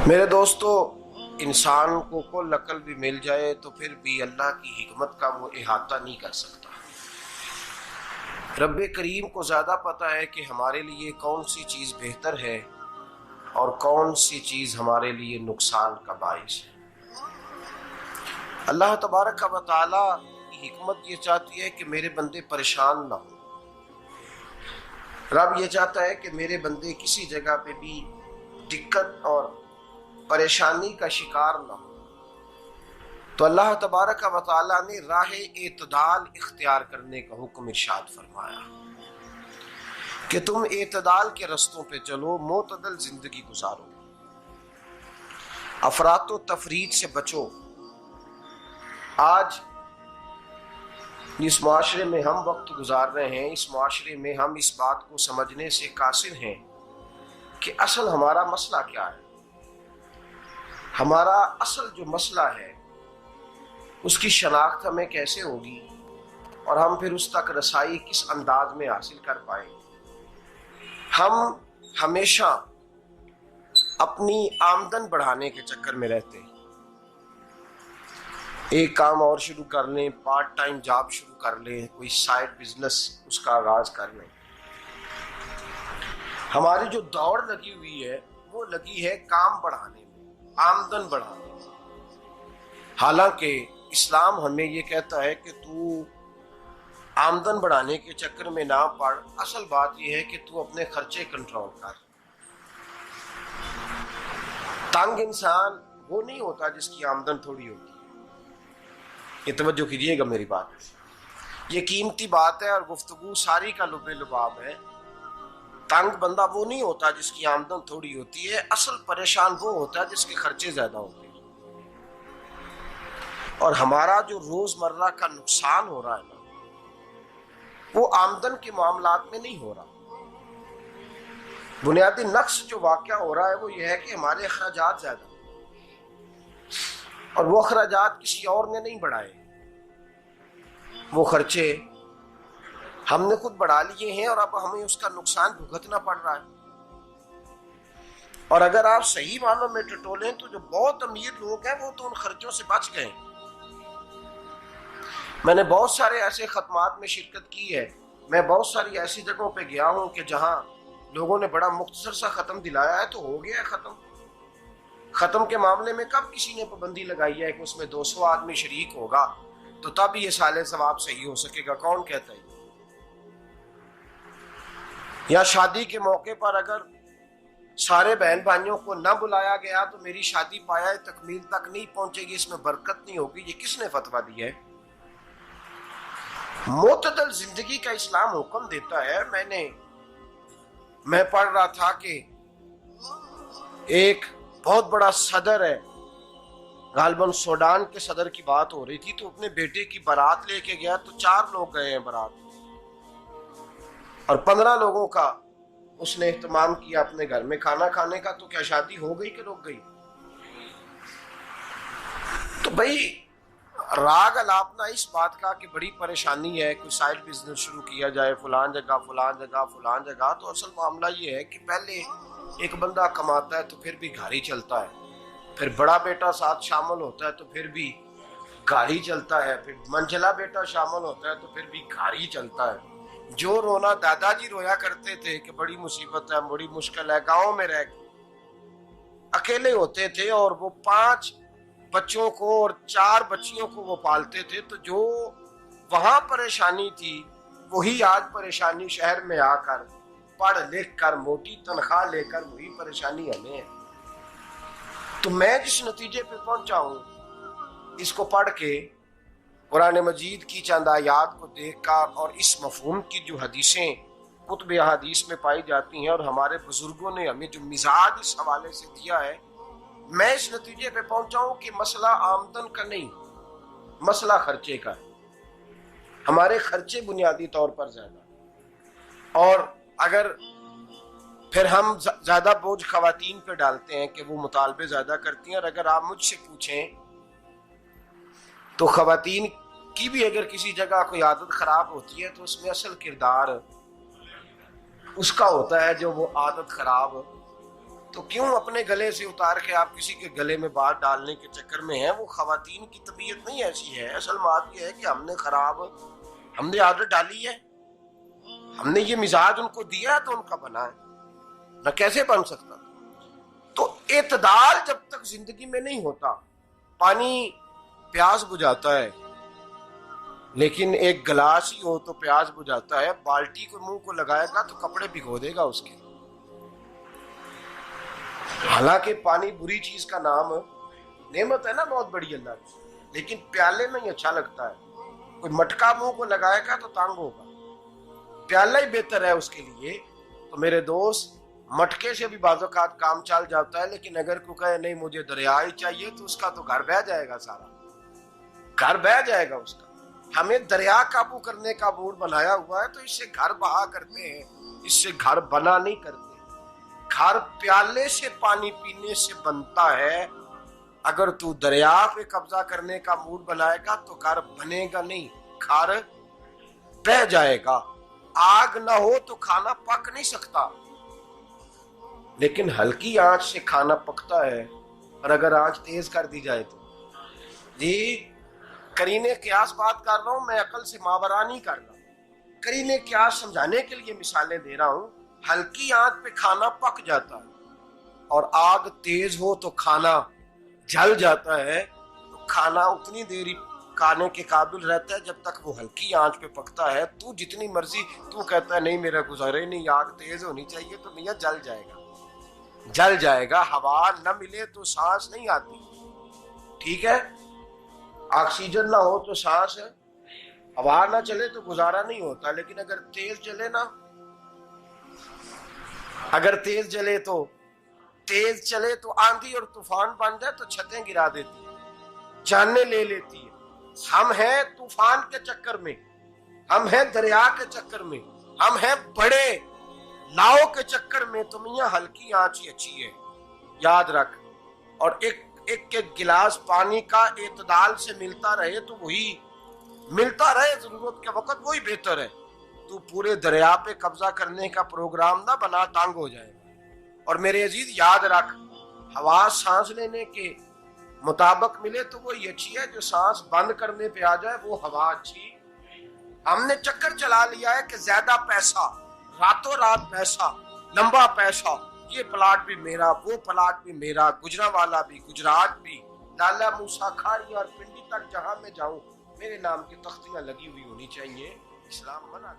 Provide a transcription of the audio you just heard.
मेरे दोस्तों, इंसान को कुल अकल भी मिल जाए तो फिर भी अल्लाह की हिकमत का वो इहाता नहीं कर सकता। रब्बे करीम को ज़्यादा पता है कि हमारे लिए कौन सी चीज़ बेहतर है और कौन सी चीज़ हमारे लिए नुकसान का बाइस है। अल्लाह तबारक व तआला की हिकमत ये चाहती है कि मेरे बंदे परेशान ना हो। रब ये चाहता है कि मेरे बंदे किसी जगह पे भी दिक्कत और परेशानी का शिकार ना हो। तो अल्लाह तबारक व तआला ने राह एतदाल इख्तियार करने का हुक्म इरशाद फरमाया कि तुम एतदाल के रस्तों पे चलो, मोतदल जिंदगी गुजारो, अफरातो तफरीद से बचो। आज जिस माशरे में हम वक्त गुजार रहे हैं, इस माशरे में हम इस बात को समझने से कासिर हैं कि असल हमारा मसला क्या है। हमारा असल जो मसला है उसकी शनाख्त हमें कैसे होगी और हम फिर उस तक रसाई किस अंदाज में हासिल कर पाएंगे। हम हमेशा अपनी आमदन बढ़ाने के चक्कर में रहते हैं। एक काम और शुरू कर लें, पार्ट टाइम जॉब शुरू कर लें, कोई साइड बिजनेस उसका आगाज कर लें। हमारी जो दौड़ लगी हुई है वो लगी है काम बढ़ाने में, आमदन बढ़ाने में। हालांकि इस्लाम हमें ये कहता है कि तू आमदन बढ़ाने के चक्कर में ना पड़। असल बात यह है कि तू अपने खर्चे कंट्रोल कर। तंग इंसान वो नहीं होता जिसकी आमदन थोड़ी होती है। ये तवज्जो कीजिएगा मेरी बात, ये कीमती बात है और गुफ्तगू सारी का लुबे लुबाब है। तंग बंदा वो नहीं होता जिसकी आमदन थोड़ी होती है। असल परेशान वो होता है जिसके खर्चे ज्यादा होते हैं। और हमारा जो रोजमर्रा का नुकसान हो रहा है ना, वो आमदन के मामलात में नहीं हो रहा। बुनियादी नक्श जो वाक़या हो रहा है वो ये है कि हमारे अखराजात ज्यादा, और वो अखराजात किसी और ने नहीं बढ़ाए। वो खर्चे हमने खुद बढ़ा लिए हैं और अब हमें उसका नुकसान भुगतना पड़ रहा है। और अगर आप सही मानों में टटोलें तो जो बहुत अमीर लोग हैं वो तो उन खर्चों से बच गए। मैंने बहुत सारे ऐसे खत्मात में शिरकत की है। मैं बहुत सारी ऐसी जगहों पे गया हूं कि जहां लोगों ने बड़ा मुख्तसर सा खत्म दिलाया है तो हो गया है खत्म। खत्म के मामले में कब किसी ने पाबंदी लगाई है कि उसमें 200 आदमी शरीक होगा तो तब ये साले सवाब सही हो सकेगा? कौन कहता है? या शादी के मौके पर अगर सारे बहन भाइयों को न बुलाया गया तो मेरी शादी पाया तकमील तक नहीं पहुंचेगी, इसमें बरकत नहीं होगी। ये किसने फतवा दिया है? मोतदल जिंदगी का इस्लाम हुक्म देता है। मैं पढ़ रहा था कि एक बहुत बड़ा सदर है, गालबन सूडान के सदर की बात हो रही थी, तो अपने बेटे की बारात लेके गया तो 4 लोग गए हैं बारात, और 15 लोगों का उसने एहतमाम किया अपने घर में खाना खाने का। तो क्या शादी हो गई कि रुक गई? तो भाई राग अलापना इस बात का कि बड़ी परेशानी है, कोई साइड बिजनेस शुरू किया जाए फलान जगह फलान जगह फलान जगह। तो असल मामला ये है कि पहले एक बंदा कमाता है तो फिर भी घर ही चलता है, फिर बड़ा बेटा साथ शामिल होता है तो फिर भी घर ही चलता है, फिर मंझला बेटा शामिल होता है तो फिर भी घर ही चलता है। जो रोना दादाजी रोया करते थे कि बड़ी मुसीबत है, बड़ी मुश्किल है, गाँव में रह अकेले होते थे और वो 5 बच्चों को और 4 बच्चियों को वो पालते थे। तो जो वहां परेशानी थी वही आज परेशानी शहर में आकर पढ़ लिख कर मोटी तनख्वाह लेकर वही परेशानी हमें है। तो मैं जिस नतीजे पे पहुंचा हूं इसको पढ़ के, कुरान मजीद की चंद आयात को देखकर और इस मफहूम की जो हदीसें कुतुब हदीस में पाई जाती हैं और हमारे बुजुर्गों ने हमें जो मिजाज इस हवाले से दिया है, मैं इस नतीजे पे पहुंचा हूं कि मसला आमदन का नहीं, मसला खर्चे का है। हमारे खर्चे बुनियादी तौर पर ज्यादा, और अगर फिर हम ज्यादा बोझ खवातीन पे डालते हैं कि वो मुतालबे ज्यादा करती हैं। और अगर आप मुझसे पूछें तो खवातीन की भी अगर किसी जगह कोई आदत खराब होती है तो उसमें असल किरदार उसका होता है जो वो आदत खराब तो क्यों अपने गले से उतार के आप किसी के गले में बात डालने के चक्कर में हैं? वो खवातीन की तबीयत नहीं ऐसी है। असल बात यह है कि हमने आदत डाली है, हमने ये मिजाज उनको दिया है तो उनका बना है, न कैसे बन सकता। तो एतदाल जब तक जिंदगी में नहीं होता, पानी प्यास बुझाता है लेकिन एक गिलास ही हो तो प्यास बुझाता है, बाल्टी को मुंह को लगाएगा तो कपड़े भिगो देगा उसके। हालांकि पानी बुरी चीज का नाम नेमत है ना, बहुत बड़ी अल्लाह की, लेकिन प्याले में ही अच्छा लगता है। कोई मटका मुंह को लगाएगा तो तांग होगा, प्याला ही बेहतर है उसके लिए। तो मेरे दोस्त, मटके से भी बाज़-औक़ात काम चल जाता है, लेकिन अगर कोई कहे नहीं मुझे दरिया ही चाहिए तो उसका तो घर बह जाएगा, सारा घर बह जाएगा उसका। हमें दरिया काबू करने का मूड बनाया हुआ है तो इससे घर बहा करते हैं, इससे घर बना नहीं करते। घर प्याले से पानी पीने से बनता है। अगर तू दरिया पे कब्जा करने का मूड बनाएगा तो घर बनेगा नहीं, घर बह जाएगा। आग ना हो तो खाना पक नहीं सकता, लेकिन हल्की आंच से खाना पकता है। और अगर आंच तेज कर दी जाए तो जी, करीने क्यास बात कर रहा हूं मैं, अकल से मावरा नहीं कर रहा। करीने क्यास समझाने के लिए मिसालें दे रहा हूं। हल्की आंच पे खाना पक जाता है और आग तेज हो तो खाना जल जाता है। तो खाना उतनी देर खाने के काबिल रहता है जब तक वो हल्की आंच पे पकता है। तू जितनी मर्जी तू कहता है नहीं मेरा गुजारे नहीं, आग तेज होनी चाहिए, तो मियां जल जाएगा, जल जाएगा। हवा न मिले तो सांस नहीं आती, ठीक है। ऑक्सीजन ना हो तो सांस है, हवा ना चले तो गुजारा नहीं होता। लेकिन अगर तेज चले ना, अगर तेज चले तो आंधी और तूफान बन जाए तो छतें गिरा देती है, जाने ले लेती है। हम हैं तूफान के चक्कर में, हम हैं दरिया के चक्कर में, हम हैं बड़े नाव के चक्कर में। तो मियां हल्की आंच ही अच्छी है, याद रख। और एक गिलास पानी का एतदाल से मिलता रहे तो वही मिलता रहे, जरूरत के वक्त वही बेहतर है। तू पूरे दरिया पे कब्जा करने का प्रोग्राम ना बना, तांग हो जाएगा। और मेरे अजीज याद रख, हवा सांस लेने के मुताबिक मिले तो वो अच्छी है, जो सांस बंद करने पे आ जाए वो हवा अच्छी। हमने चक्कर चला लिया है कि ज्यादा पैसा, रातों रात पैसा, लंबा पैसा, ये प्लाट भी मेरा, वो प्लाट भी मेरा, गुजरांवाला भी, गुजरात भी, लाला मूसा खारी और पिंडी तक जहां मैं जाऊं मेरे नाम की तख्तियां लगी हुई होनी चाहिए। इस्लाम मना